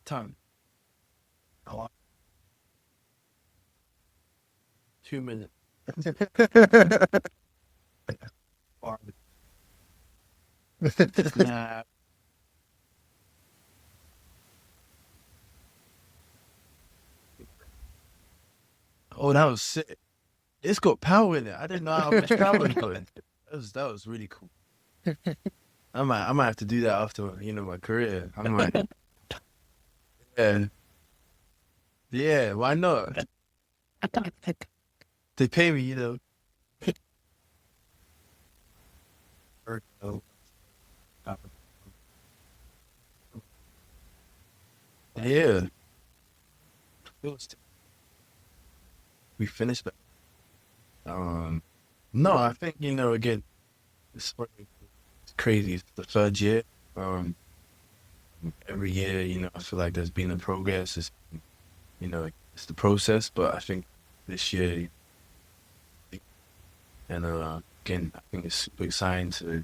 Time. Oh, 2 minutes. Or- Nah. Oh, that was sick. It's got power in it. I didn't know how much power it got in it. That was really cool. I might have to do that after my career. I might. Yeah, yeah. Why not? They pay me. Or, uh, yeah. It was, we finished that. Um, no, I think again, it's crazy. It's the third year. Um, every year, I feel like there's been a progress. It's the process, but I think this year, and again, I think it's super exciting to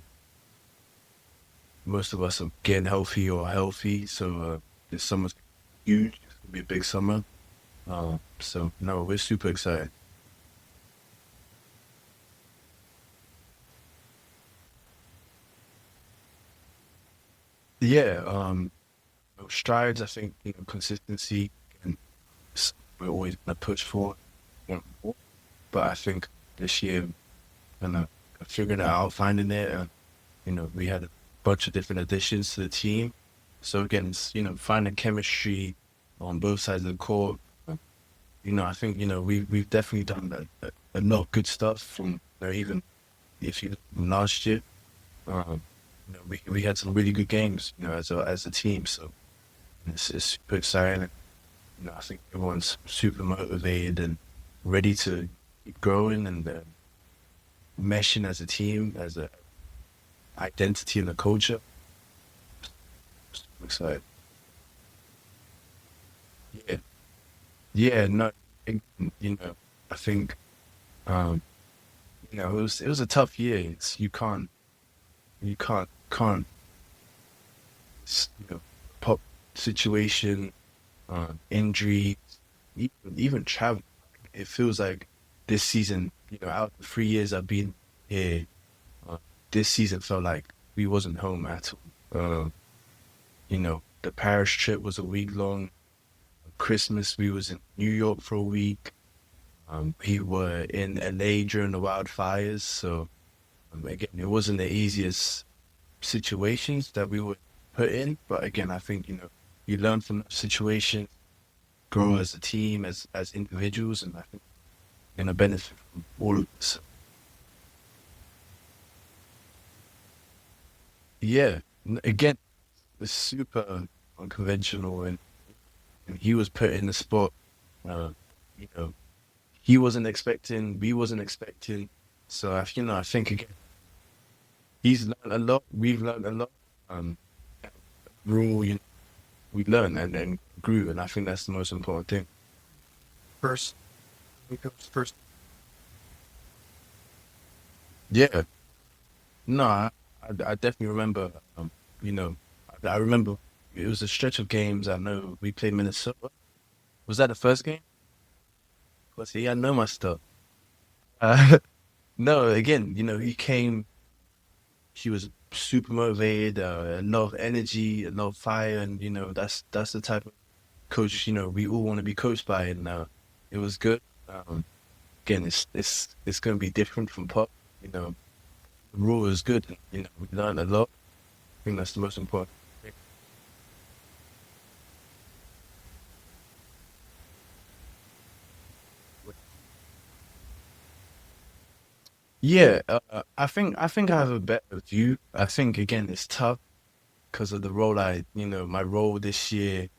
most of us are getting healthy or healthy. So this summer's huge. It's gonna be a big summer. So no, we're super excited. Yeah. Strides. I think consistency, and we're always gonna push for. Want more. But I think this year, kind of figuring it out, finding it. We had a bunch of different additions to the team. So again, it's, finding chemistry on both sides of the court. I think, we've definitely done a lot of good stuff from even if you from last year. Um, we had some really good games, as a team. So it's super exciting. And, I think everyone's super motivated and ready to keep growing and meshing as a team, as a identity and a culture. I'm excited. Yeah. Yeah, no, it- you know, I think um, it was a tough year. You can't pop situation, injury, even travel. It feels like this season, out of the 3 years I've been here, uh, this season felt like we wasn't home at all. The Paris trip was a week long. Christmas we was in New York for a week. We were in LA during the wildfires, so again, it wasn't the easiest situations that we were put in. But again, I think you learn from those situations, grow as a team, as individuals, and I think you're gonna benefit from all of this. Yeah, again, it's super unconventional, and he was put in the spot. Uh, you know, he wasn't expecting, we wasn't expecting. So I think again, he's learned a lot. We've learned a lot. Um, rule, we learned and grew, and I think that's the most important thing. First, it was first. Yeah, no, I definitely remember. You know, I remember it was a stretch of games. I know we played Minnesota. Was that the first game? Well, see, I know my stuff. No, again, he came. He was super motivated, a lot of energy, a lot of fire, and that's the type of coach we all want to be coached by, and it was good. Again, it's going to be different from Pop. You know, the rule is good. And, we learned a lot. I think that's the most important thing. Yeah, I think I have a better view. I think again it's tough because of the role my role this year.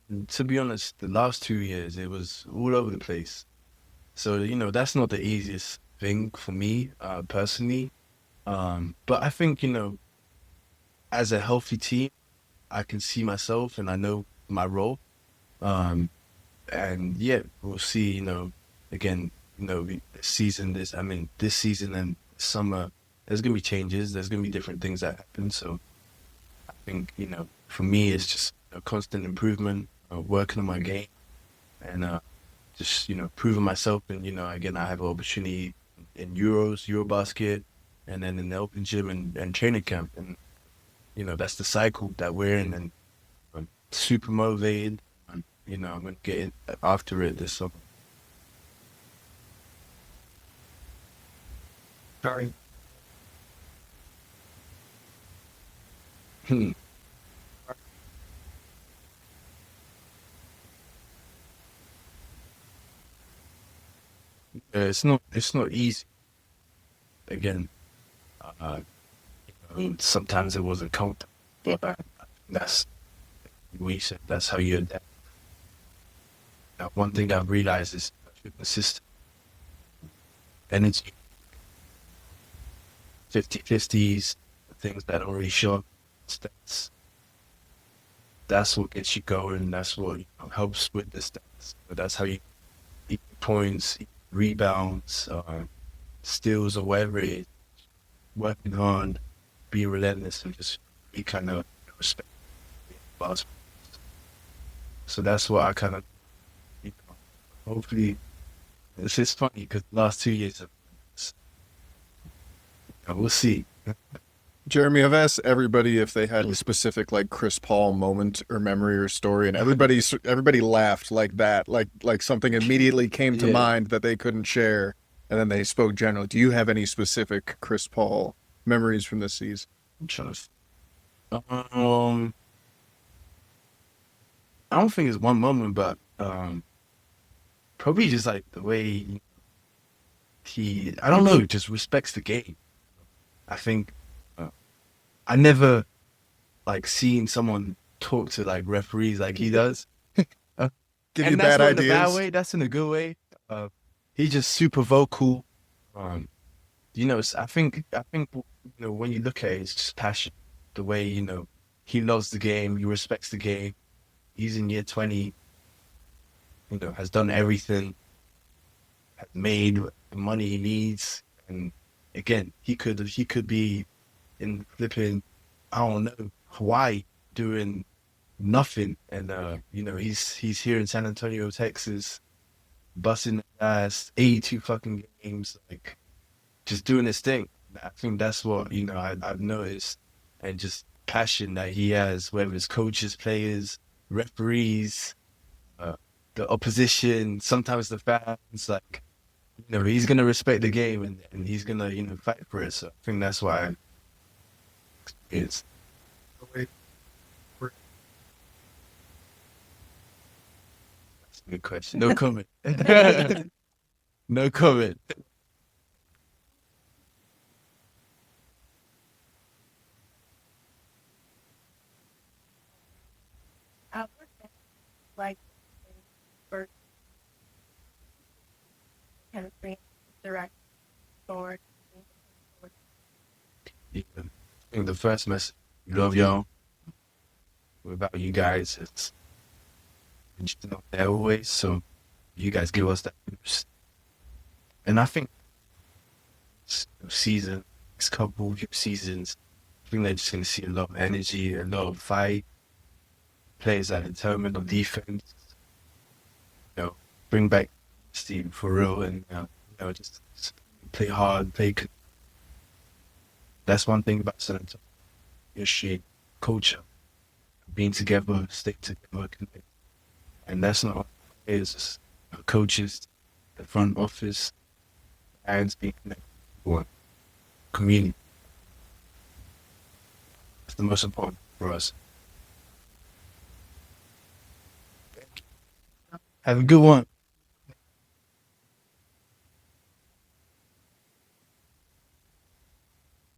And to be honest, the last 2 years it was all over the place. So that's not the easiest thing for me personally. But I think as a healthy team, I can see myself and I know my role. Um, and yeah, we'll see. Again, this season and summer, there's gonna be changes. There's gonna be different things that happen. So I think for me, it's just constant improvement, working on my game, and just proving myself. And again, I have an opportunity in Eurobasket, and then in the open gym and training camp, and that's the cycle that we're in, and I'm super motivated. And, I'm gonna get in after it this summer. Sorry. Hmm. It's not easy. Again, uh, sometimes it wasn't comfortable, but that's we said that's how you adapt. Now, one thing I've realized is consistent energy, 50-50s, things that don't really show up. That's what gets you going. That's what helps with the stats. But that's how you eat points, rebounds, steals, or whatever it is. Working hard, be relentless, and just be kind of respect. So that's what I kind of, hopefully, this is funny because the last 2 years, we'll see. Jeremy, I've asked everybody if they had a specific like Chris Paul moment or memory or story, and everybody laughed like that, like something immediately came to Yeah. mind that they couldn't share, and then they spoke generally. Do you have any specific Chris Paul memories from this season? I'm trying to. I don't think it's one moment, but probably just like the way I don't know, just respects the game. I think I never like seen someone talk to like referees like he does. Uh, Give and you that's bad not in a bad ideas? way. That's in a good way. He's just super vocal. Um, I think when you look at it, it's just passion. The way he loves the game. He respects the game. He's in year 20. Has done everything. Has made the money he needs. And again, he could be in flipping, I don't know, Hawaii doing nothing. And he's here in San Antonio, Texas, busting the ass, 82 fucking games, like just doing his thing. I think that's what I've noticed, and just passion that he has, whether it's coaches, players, referees, uh, the opposition, sometimes the fans. Like he's gonna respect the game, and he's gonna fight for it. So I think that's why it's The way we're that's a good question. No comment. No comment. What's like first chemistry direct forward? Yeah. I think the first message, we love y'all. Without you guys, it's just not there always. So you guys give us that boost. And I think season, next couple of seasons, I think they're just going to see a lot of energy, a lot of fight, players that are determined on defense, bring back Steve for real, and just play hard, That's one thing about San Antonio. History, culture, being together, stay together, connect. And that's not it's just coaches, the front office, and being connected for community. That's the most important for us. Have a good one.